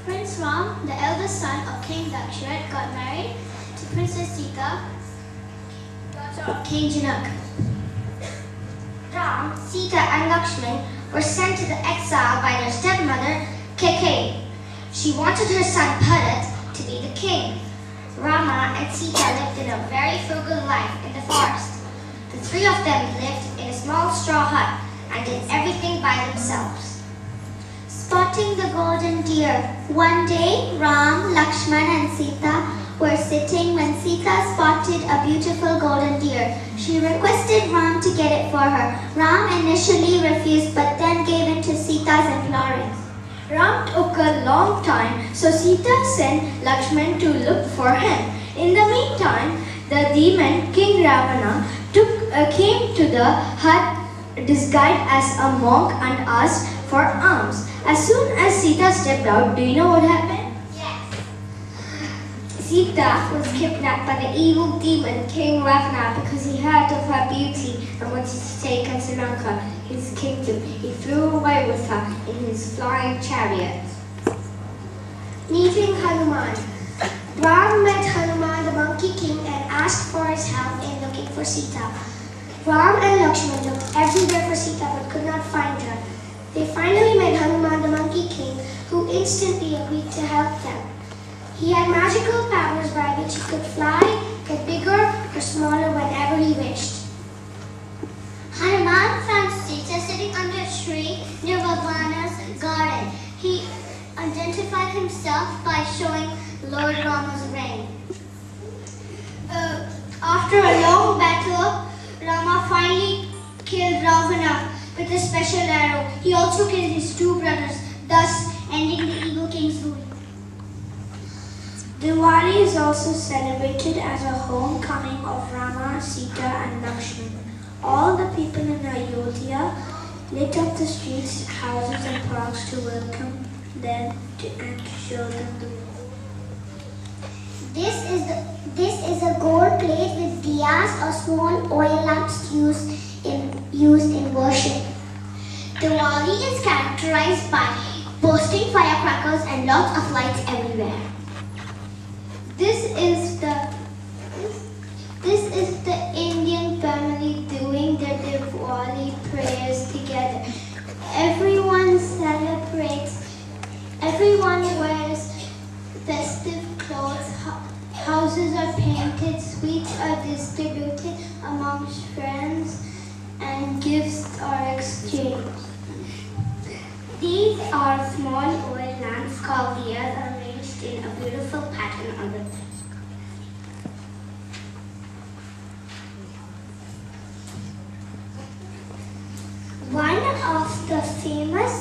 Prince Ram, the eldest son of King Daksharat, got married to Princess Sita, daughter of King Janak. Ram, Sita and Lakshman were sent to the exile by their stepmother, Kaikeyi. She wanted her son Bharat to be the king. Rama and Sita lived in a very frugal life in the forest. The three of them lived in a small straw hut and did everything by themselves. Spotting the golden deer. One day, Ram, Lakshman and Sita were sitting when Sita spotted a beautiful golden deer. She requested Ram to get it for her. Ram initially refused but then gave in to Sita's imploring. Ram took a long time, so Sita sent Lakshman to look for him. In the meantime, the demon King Ravana came to the hut disguised as a monk and asked for alms. As soon as Sita stepped out, do you know what happened? Yes. Sita was kidnapped by the evil demon King Ravana because he heard of her beauty and wanted to take her to Lanka, his kingdom. He flew away with her in his flying chariot. Meeting Hanuman. Ram met Hanuman, the Monkey King, and asked for his help in looking for Sita. Ram and Lakshman looked everywhere for Sita but could not find her. They finally met Hanuman, the Monkey King, who instantly agreed to help them. He had magical powers by which he could fly, get bigger or smaller whenever he wished. Hanuman found Sita sitting under a tree near Ravana's garden. He identified himself by showing Lord Rama's ring. After a long battle, Rama finally killed Ravana with a special arrow. He also killed his two brothers, thus ending the evil king's rule. Diwali is also celebrated as a homecoming of Rama, Sita and Lakshman. All the people in Ayodhya lit up the streets, houses and parks to welcome them and to show them the way. This is a gold plate with diyas or small oil lamps used in worship. Diwali is characterized by bursting firecrackers and lots of lights everywhere. This is the Indian family doing their Diwali prayers together. Everyone celebrates. Everyone wears festive clothes. Houses are painted. Sweets are distributed amongst friends, and gifts are exchanged. These are small oil lamps called diyas arranged in a beautiful pattern on the left. One of the famous